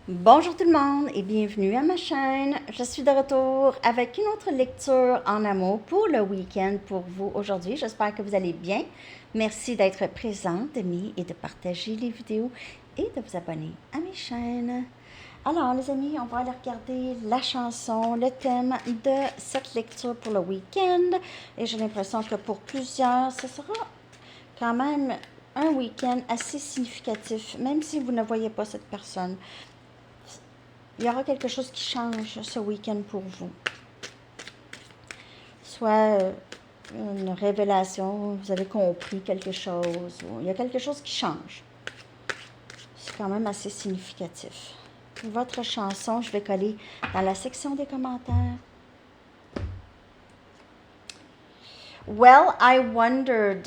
Bonjour tout le monde et bienvenue à ma chaîne. Je suis de retour avec une autre lecture en amour pour le week-end pour vous aujourd'hui. J'espère que vous allez bien. Merci d'être présent, d'aimer et de partager les vidéos et de vous abonner à mes chaînes. Alors les amis, on va aller regarder la chanson, le thème de cette lecture pour le week-end. Et j'ai l'impression que pour plusieurs, ce sera quand même un week-end assez significatif, même si vous ne voyez pas cette personne. Il y aura quelque chose qui change ce week-end pour vous. Soit une révélation, vous avez compris quelque chose, ou il y a quelque chose qui change. C'est quand même assez significatif. Votre chanson, je vais coller dans la section des commentaires. Well, I wondered,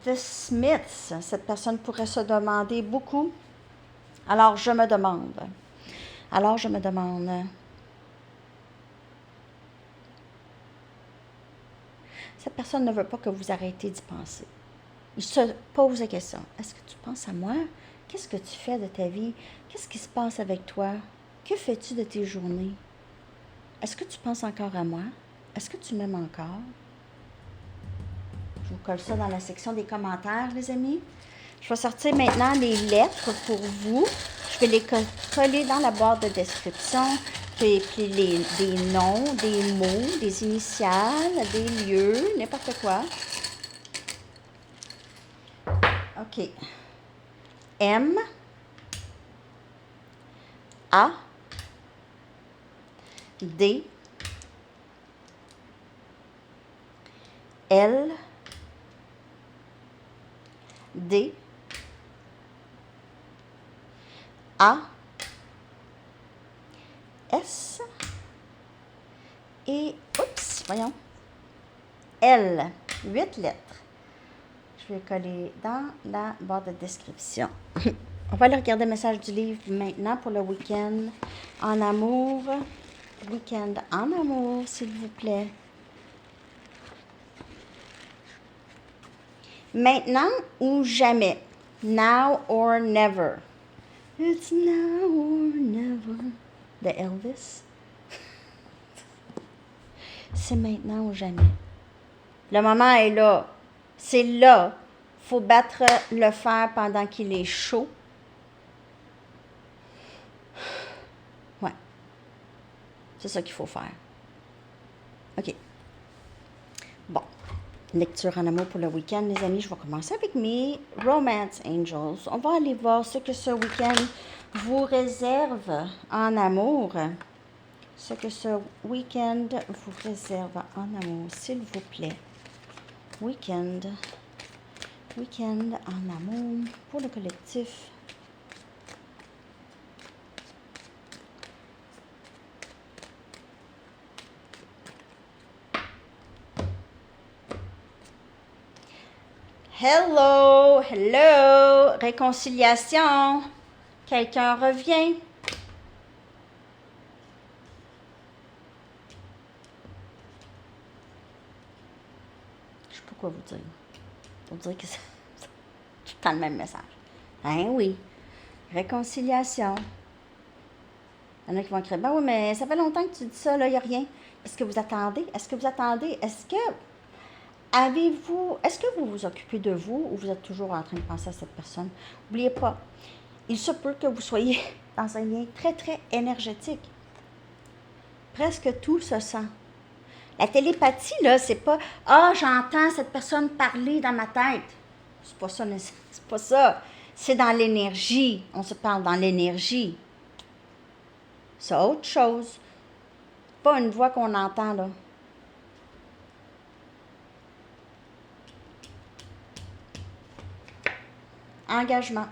the Smiths. Cette personne pourrait se demander beaucoup. Alors, je me demande. Cette personne ne veut pas que vous arrêtiez d'y penser. Il se pose la question. Est-ce que tu penses à moi? Qu'est-ce que tu fais de ta vie? Qu'est-ce qui se passe avec toi? Que fais-tu de tes journées? Est-ce que tu penses encore à moi? Est-ce que tu m'aimes encore? Je vous colle ça dans la section des commentaires, les amis. Je vais sortir maintenant les lettres pour vous. Je vais les coller dans la boîte de description. Puis des noms, des mots, des initiales, des lieux, n'importe quoi. OK. M, A, D, L, D, A, S et, oups, voyons, L, 8 lettres. Je vais coller dans la barre de description. On va aller regarder le message du livre maintenant pour le week-end en amour. Week-end en amour, s'il vous plaît. Maintenant ou jamais. Now or never. It's now or never. De Elvis. C'est maintenant ou jamais. Le moment est là. C'est là. Il faut battre le fer pendant qu'il est chaud. Ouais. C'est ça qu'il faut faire. OK. Bon. Lecture en amour pour le week-end, les amis. Je vais commencer avec mes Romance Angels. On va aller voir ce que ce week-end vous réserve en amour. Ce que ce week-end vous réserve en amour, s'il vous plaît. Week-end en amour pour le collectif. Hello, hello, réconciliation. Quelqu'un revient. Je sais pas quoi vous dire. Vous dire que c'est tout le temps le même message. Hein, oui. Réconciliation. Il y en a qui vont écrire, ben oui, mais ça fait longtemps que tu dis ça, là, il n'y a rien. Est-ce que vous attendez? Est-ce que vous attendez? Est-ce que vous vous occupez de vous ou vous êtes toujours en train de penser à cette personne? N'oubliez pas, il se peut que vous soyez dans un lien très, très énergétique. Presque tout se sent. La télépathie, là, c'est pas « Ah, j'entends cette personne parler dans ma tête ». C'est pas ça, c'est pas ça. C'est dans l'énergie. On se parle dans l'énergie. C'est autre chose. Pas une voix qu'on entend, là. Engagement.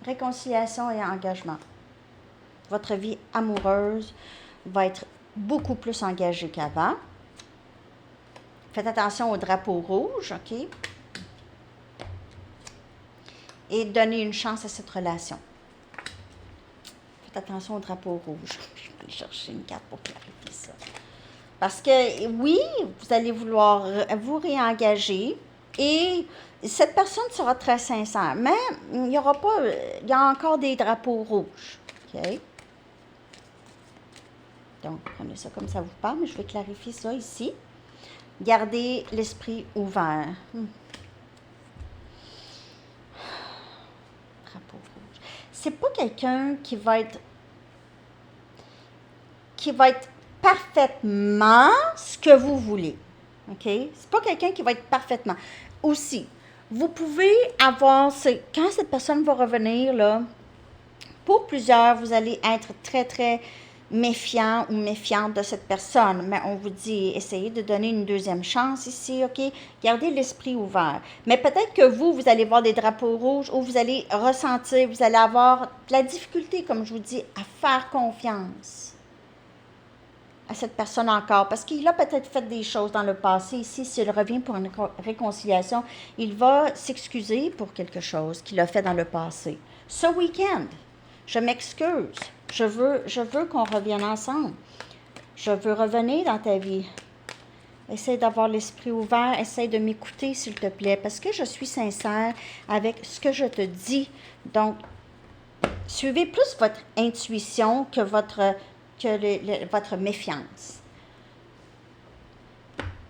Réconciliation et engagement. Votre vie amoureuse va être beaucoup plus engagée qu'avant. Faites attention au drapeau rouge, OK? Et donnez une chance à cette relation. Faites attention au drapeau rouge. Je vais aller chercher une carte pour clarifier ça. Parce que, oui, vous allez vouloir vous réengager et cette personne sera très sincère. Mais il y a encore des drapeaux rouges, OK? Donc, prenez ça comme ça vous parle, mais je vais clarifier ça ici. Gardez l'esprit ouvert. Drapeau rouge. C'est pas quelqu'un qui va être parfaitement ce que vous voulez. OK? C'est pas quelqu'un qui va être parfaitement. Aussi, vous pouvez avoir, quand cette personne va revenir, là, pour plusieurs, vous allez être très, très méfiant ou méfiante de cette personne. Mais on vous dit, essayez de donner une deuxième chance ici, OK? Gardez l'esprit ouvert. Mais peut-être que vous allez voir des drapeaux rouges ou vous allez ressentir, vous allez avoir de la difficulté, comme je vous dis, à faire confiance à cette personne encore, parce qu'il a peut-être fait des choses dans le passé. Ici, s'il revient pour une réconciliation, il va s'excuser pour quelque chose qu'il a fait dans le passé. Ce week-end, je m'excuse. Je veux qu'on revienne ensemble. Je veux revenir dans ta vie. Essaye d'avoir l'esprit ouvert. Essaye de m'écouter, s'il te plaît, parce que je suis sincère avec ce que je te dis. Donc, suivez plus votre intuition que votre méfiance.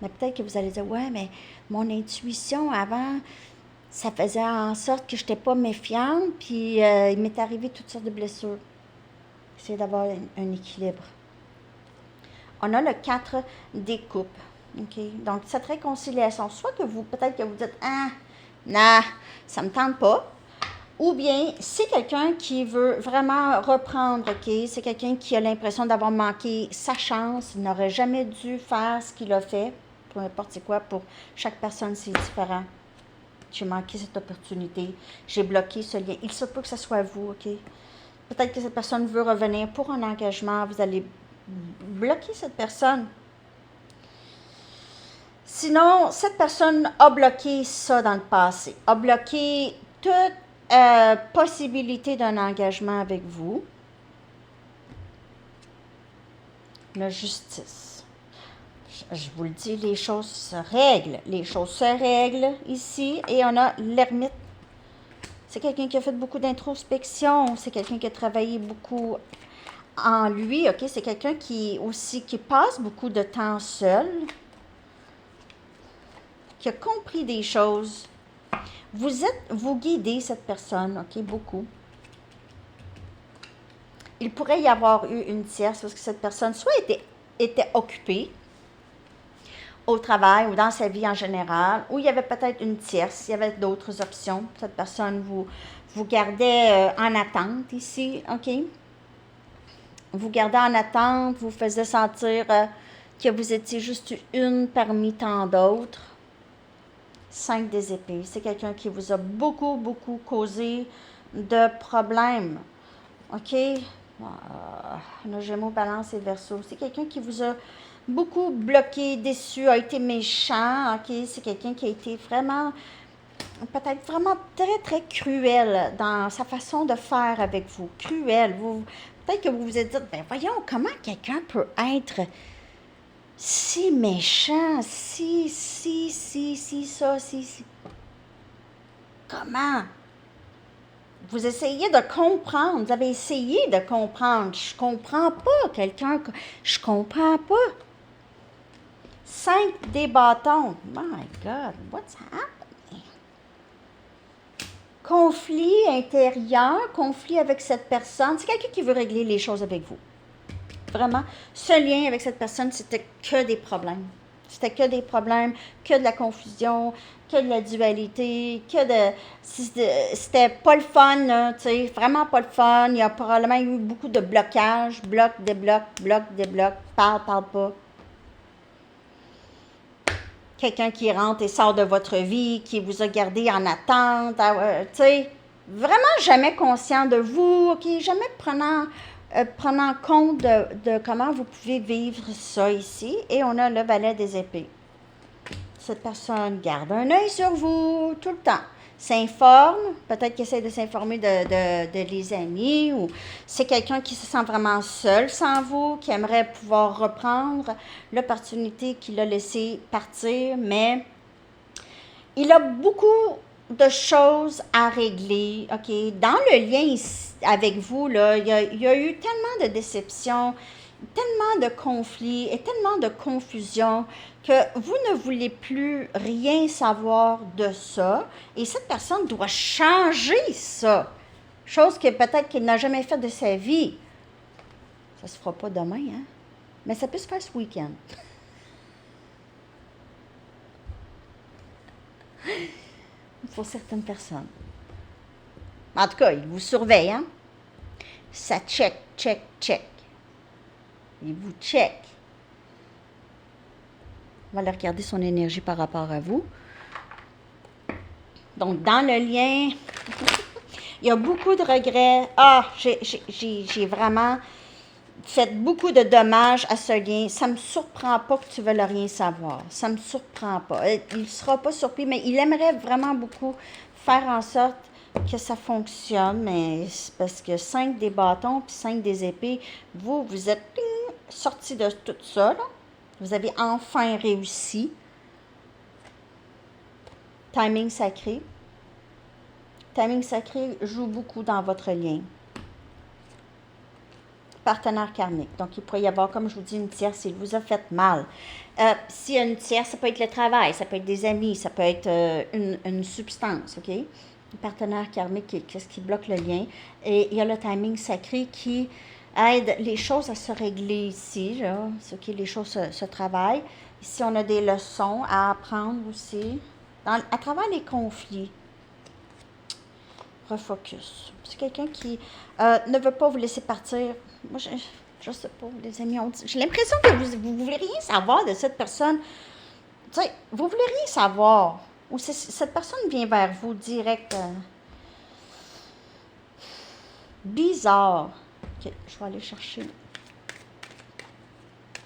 Mais peut-être que vous allez dire, ouais, mais mon intuition avant, ça faisait en sorte que je n'étais pas méfiante, puis il m'est arrivé toutes sortes de blessures. Essayez d'avoir un équilibre. On a le 4 des coupes. Okay? Donc, cette réconciliation, soit que peut-être que vous dites, ah, non, ça ne me tente pas. Ou bien, c'est quelqu'un qui veut vraiment reprendre, OK? C'est quelqu'un qui a l'impression d'avoir manqué sa chance, il n'aurait jamais dû faire ce qu'il a fait, peu importe c'est quoi, pour chaque personne, c'est différent. J'ai manqué cette opportunité, j'ai bloqué ce lien. Il se peut que ce soit vous, OK? Peut-être que cette personne veut revenir pour un engagement, vous allez bloquer cette personne. Sinon, cette personne a bloqué ça dans le passé, a bloqué toute possibilité d'un engagement avec vous. La justice. Je vous le dis, les choses se règlent. Les choses se règlent ici. Et on a l'ermite. C'est quelqu'un qui a fait beaucoup d'introspection. C'est quelqu'un qui a travaillé beaucoup en lui. OK? C'est quelqu'un qui passe beaucoup de temps seul. Qui a compris des choses. Vous guidez cette personne, OK, beaucoup. Il pourrait y avoir eu une tierce parce que cette personne soit était occupée au travail ou dans sa vie en général, ou il y avait peut-être une tierce, il y avait d'autres options. Cette personne vous gardait en attente ici, OK? Vous gardez en attente, vous faisait sentir que vous étiez juste une parmi tant d'autres. 5 des épées. C'est quelqu'un qui vous a beaucoup, beaucoup causé de problèmes. OK? Le Gémeaux, Balance et Verseau. C'est quelqu'un qui vous a beaucoup bloqué, déçu, a été méchant. OK? C'est quelqu'un qui a été vraiment, peut-être vraiment très, très cruel dans sa façon de faire avec vous. Cruel. Peut-être que vous vous êtes dit, ben voyons, comment quelqu'un peut être si méchant, si. Comment? Vous essayez de comprendre, vous avez essayé de comprendre. Je comprends pas quelqu'un, je comprends pas. 5 des bâtons. My God, what's happening? Conflit intérieur, conflit avec cette personne. C'est quelqu'un qui veut régler les choses avec vous. Vraiment, ce lien avec cette personne, c'était que des problèmes. C'était que des problèmes, que de la confusion, que de la dualité, c'était pas le fun, là, tu sais, vraiment pas le fun. Il y a probablement eu beaucoup de blocages, bloc, débloc, parle pas. Quelqu'un qui rentre et sort de votre vie, qui vous a gardé en attente, tu sais, vraiment jamais conscient de vous, OK, jamais prenant compte de comment vous pouvez vivre ça ici. Et on a le valet des épées. Cette personne garde un œil sur vous tout le temps. S'informe, peut-être qu'il essaie de s'informer de les amis, ou c'est quelqu'un qui se sent vraiment seul sans vous, qui aimerait pouvoir reprendre l'opportunité qu'il a laissé partir, mais il a beaucoup de choses à régler, OK? Dans le lien ici, avec vous, là, il y a eu tellement de déceptions, tellement de conflits et tellement de confusion que vous ne voulez plus rien savoir de ça et cette personne doit changer ça. Chose que peut-être qu'il n'a jamais fait de sa vie. Ça se fera pas demain, hein? Mais ça peut se faire ce week-end. Pour certaines personnes. En tout cas, il vous surveille, hein? Ça check, check, check. Il vous check. On va aller regarder son énergie par rapport à vous. Donc, dans le lien, il y a beaucoup de regrets. Ah, j'ai vraiment fait beaucoup de dommages à ce lien. Ça ne me surprend pas que tu ne veuilles rien savoir. Ça ne me surprend pas. Il ne sera pas surpris, mais il aimerait vraiment beaucoup faire en sorte que ça fonctionne. Mais c'est parce que 5 des bâtons puis 5 des épées, vous êtes sorti de tout ça, là. Vous avez enfin réussi. Timing sacré. Timing sacré joue beaucoup dans votre lien. Partenaire karmique. Donc, il pourrait y avoir, comme je vous dis, une tierce, il vous a fait mal. S'il y a une tierce, ça peut être le travail, ça peut être des amis, ça peut être une substance, OK? Le partenaire karmique, qu'est-ce qui bloque le lien? Et il y a le timing sacré qui aide les choses à se régler ici, là, ce qui les choses se travaillent. Ici, on a des leçons à apprendre aussi, à travers les conflits. Refocus. C'est quelqu'un qui ne veut pas vous laisser partir. Moi, je sais pas, les amis, j'ai l'impression que vous ne voulez rien savoir de cette personne. Tu sais, vous ne voulez rien savoir. Ou cette personne vient vers vous direct. Bizarre. OK, je vais aller chercher.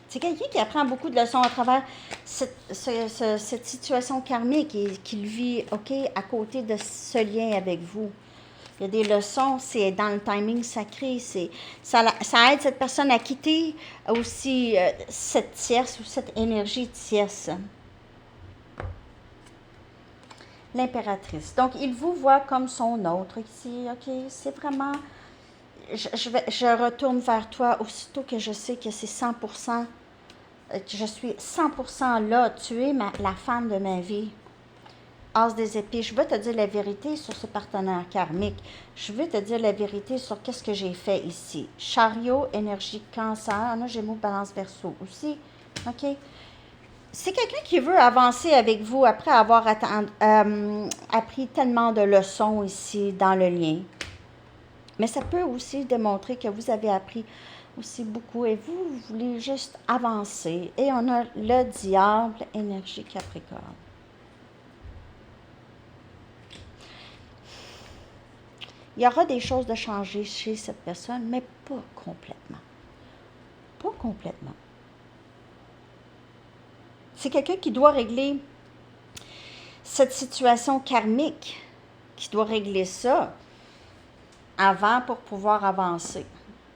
C'est quelqu'un qui apprend beaucoup de leçons à travers cette situation karmique et qu'il vit, OK, à côté de ce lien avec vous. Il y a des leçons, c'est dans le timing sacré. Ça aide cette personne à quitter aussi cette tierce ou cette énergie tierce. L'impératrice. Donc, il vous voit comme son autre ici. OK, c'est vraiment... Je retourne vers toi aussitôt que je sais que c'est 100%. Je suis 100% là. Tu es la femme de ma vie. As des épées, je veux te dire la vérité sur ce partenaire karmique. Je veux te dire la vérité sur qu'est-ce que j'ai fait ici. Chariot, énergie, cancer, on a Gémeaux, Balance, Verseau aussi. OK? C'est quelqu'un qui veut avancer avec vous après avoir appris tellement de leçons ici dans le lien. Mais ça peut aussi démontrer que vous avez appris aussi beaucoup et vous voulez juste avancer. Et on a le diable, énergie, Capricorne. Il y aura des choses de changer chez cette personne, mais pas complètement. Pas complètement. C'est quelqu'un qui doit régler cette situation karmique, qui doit régler ça avant pour pouvoir avancer.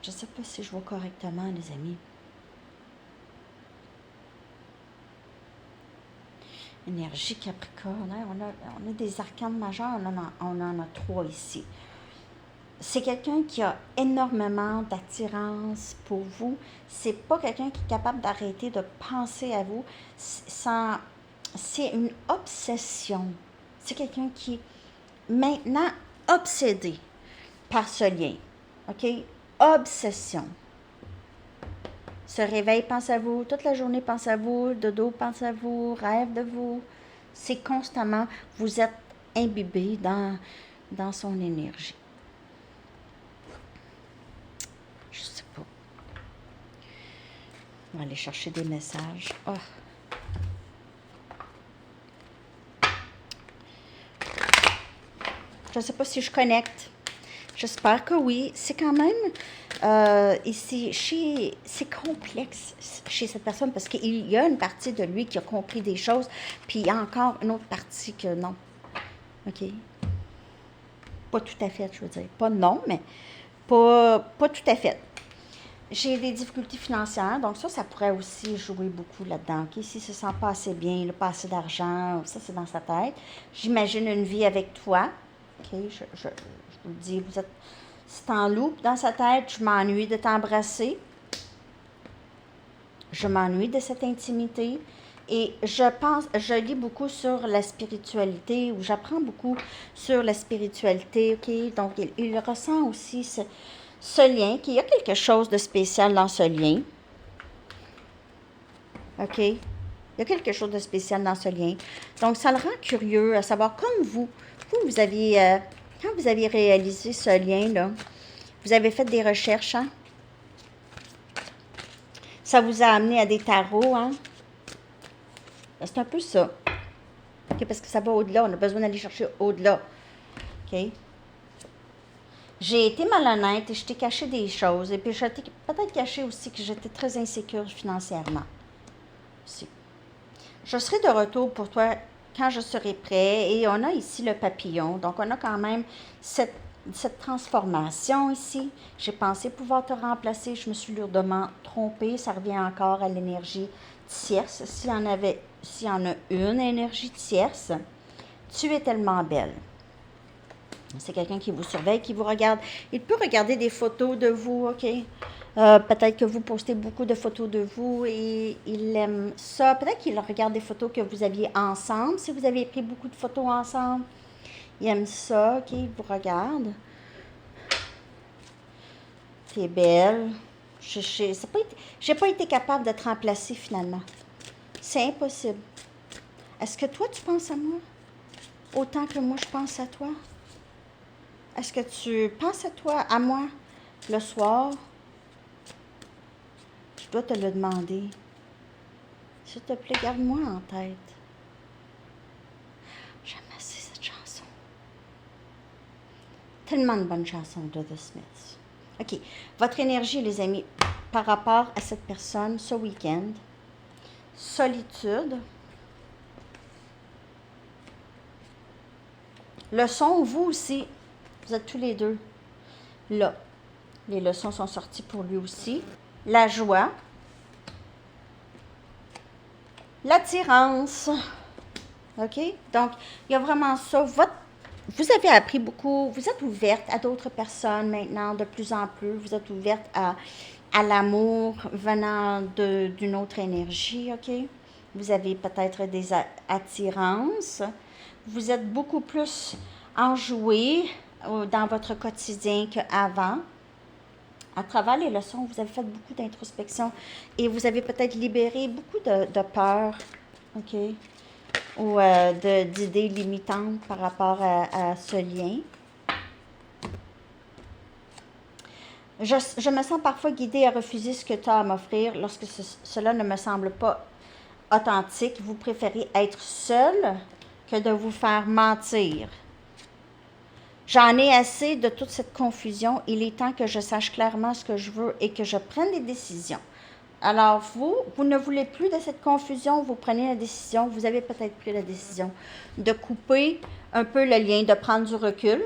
Je ne sais pas si je vois correctement, les amis. Énergie Capricorne, hein? On a des arcanes majeurs, on en a 3 ici. C'est quelqu'un qui a énormément d'attirance pour vous. C'est pas quelqu'un qui est capable d'arrêter de penser à vous. C'est une obsession. C'est quelqu'un qui est maintenant obsédé par ce lien. OK? Obsession. Se réveille, pense à vous. Toute la journée, pense à vous. Dodo, pense à vous. Rêve de vous. C'est constamment, vous êtes imbibé dans son énergie. Je sais pas. On va aller chercher des messages. Oh. Je ne sais pas si je connecte. J'espère que oui. C'est quand même ici, c'est complexe chez cette personne parce qu'il y a une partie de lui qui a compris des choses, puis il y a encore une autre partie que non. OK? Pas tout à fait, je veux dire. Pas non, mais pas tout à fait. J'ai des difficultés financières, donc ça pourrait aussi jouer beaucoup là-dedans. Okay? S'il ne se sent pas assez bien, pas assez d'argent, ça c'est dans sa tête. J'imagine une vie avec toi. OK? Je vous le dis, c'est en loupe dans sa tête. Je m'ennuie de t'embrasser. Je m'ennuie de cette intimité. Et je lis beaucoup sur la spiritualité, ou j'apprends beaucoup sur la spiritualité, ok? Donc, il ressent aussi ce lien, qu'il y a quelque chose de spécial dans ce lien, ok? Il y a quelque chose de spécial dans ce lien. Donc, ça le rend curieux à savoir, comme vous avez, quand vous avez réalisé ce lien-là, vous avez fait des recherches, hein? Ça vous a amené à des tarots, hein? C'est un peu ça. Okay, parce que ça va au-delà. On a besoin d'aller chercher au-delà. OK? J'ai été malhonnête et je t'ai caché des choses. Et puis, je t'ai peut-être caché aussi que j'étais très insécure financièrement. Aussi. Je serai de retour pour toi quand je serai prêt. Et on a ici le papillon. Donc, on a quand même cette transformation ici. J'ai pensé pouvoir te remplacer. Je me suis lourdement trompée. Ça revient encore à l'énergie tierce. S'il y en a une énergie tierce, tu es tellement belle. C'est quelqu'un qui vous surveille, qui vous regarde. Il peut regarder des photos de vous, OK? Peut-être que vous postez beaucoup de photos de vous et il aime ça. Peut-être qu'il regarde des photos que vous aviez ensemble. Si vous avez pris beaucoup de photos ensemble, il aime ça, OK? Il vous regarde. T'es belle. J'ai pas été capable de te remplacer finalement. C'est impossible. Est-ce que toi, tu penses à moi? Autant que moi, je pense à toi? Est-ce que tu penses à moi, le soir? Je dois te le demander. S'il te plaît, garde-moi en tête. J'aime assez cette chanson. Tellement de bonnes chansons de The Smiths. OK. Votre énergie, les amis, par rapport à cette personne, ce week-end. Solitude. Leçon, vous aussi. Vous êtes tous les deux là. Les leçons sont sorties pour lui aussi. La joie. L'attirance. OK? Donc, il y a vraiment ça. Vous avez appris beaucoup. Vous êtes ouverte à d'autres personnes maintenant, de plus en plus. Vous êtes ouverte à l'amour venant d'une autre énergie, OK? Vous avez peut-être des attirances. Vous êtes beaucoup plus enjoué dans votre quotidien qu'avant. À travers les leçons, vous avez fait beaucoup d'introspection et vous avez peut-être libéré beaucoup de peur, OK? Ou d'idées limitantes par rapport à ce lien. Je me sens parfois guidée à refuser ce que tu as à m'offrir lorsque cela ne me semble pas authentique. Vous préférez être seul que de vous faire mentir. J'en ai assez de toute cette confusion. Il est temps que je sache clairement ce que je veux et que je prenne des décisions. Alors, vous ne voulez plus de cette confusion, vous prenez la décision, vous avez peut-être pris la décision de couper un peu le lien, de prendre du recul.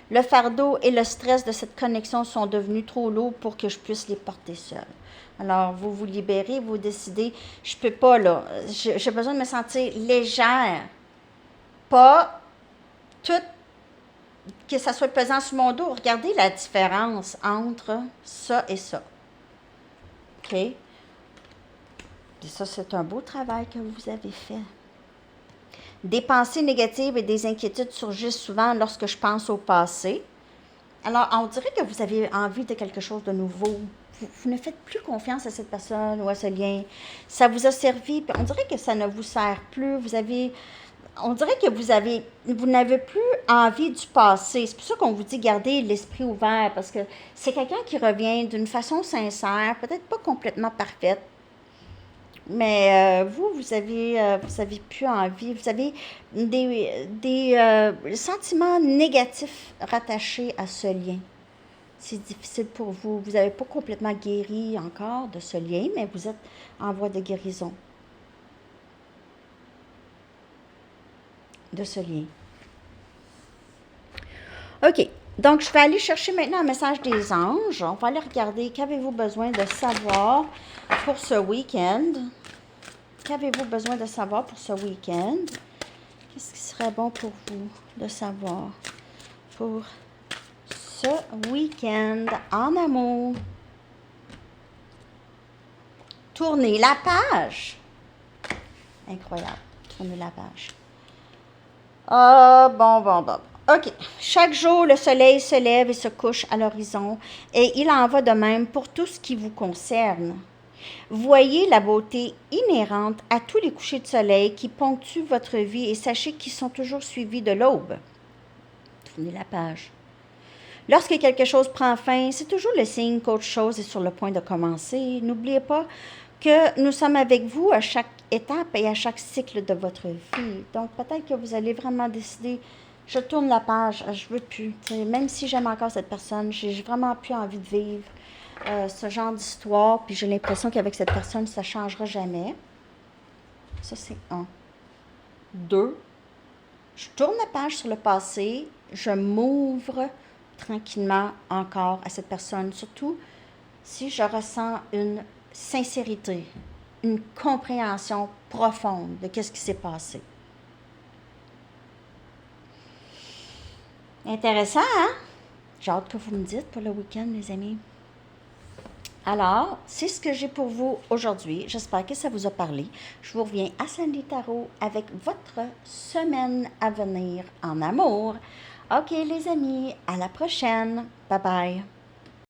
Le fardeau et le stress de cette connexion sont devenus trop lourds pour que je puisse les porter seule. Alors, vous vous libérez, vous décidez, je peux pas là, j'ai besoin de me sentir légère, pas tout, que ça soit pesant sur mon dos. Regardez la différence entre ça et ça. OK? Et ça, c'est un beau travail que vous avez fait. Des pensées négatives et des inquiétudes surgissent souvent lorsque je pense au passé. Alors, on dirait que vous avez envie de quelque chose de nouveau. Vous ne faites plus confiance à cette personne ou à ce lien. Ça vous a servi, puis on dirait que ça ne vous sert plus. On dirait que vous n'avez plus envie du passé. C'est pour ça qu'on vous dit gardez l'esprit ouvert, parce que c'est quelqu'un qui revient d'une façon sincère, peut-être pas complètement parfaite, mais vous avez plus envie, vous avez des sentiments négatifs rattachés à ce lien. C'est difficile pour vous. Vous n'avez pas complètement guéri encore de ce lien, mais vous êtes en voie de guérison de ce lien. OK. Donc, je vais aller chercher maintenant un message des anges. On va aller regarder qu'avez-vous besoin de savoir pour ce week-end. Qu'avez-vous besoin de savoir pour ce week-end? Qu'est-ce qui serait bon pour vous de savoir pour ce week-end en amour? Tournez la page. Incroyable. Tournez la page. Ah, bon. OK. Chaque jour, le soleil se lève et se couche à l'horizon, et il en va de même pour tout ce qui vous concerne. Voyez la beauté inhérente à tous les couchers de soleil qui ponctuent votre vie et sachez qu'ils sont toujours suivis de l'aube. Tournez la page. Lorsque quelque chose prend fin, c'est toujours le signe qu'autre chose est sur le point de commencer. N'oubliez pas que nous sommes avec vous à chaque étape et à chaque cycle de votre vie. Donc, peut-être que vous allez vraiment décider, je tourne la page, je veux plus. Même si j'aime encore cette personne, j'ai vraiment plus envie de vivre ce genre d'histoire, puis j'ai l'impression qu'avec cette personne, ça ne changera jamais. Ça, c'est 1. 2. Je tourne la page sur le passé, je m'ouvre tranquillement encore à cette personne, surtout si je ressens une sincérité, une compréhension profonde de ce qui s'est passé. Intéressant, hein? J'ai hâte que vous me dites pour le week-end, les amis. Alors, c'est ce que j'ai pour vous aujourd'hui. J'espère que ça vous a parlé. Je vous reviens à Sandy Tarot avec votre semaine à venir en amour. OK, les amis, à la prochaine. Bye bye.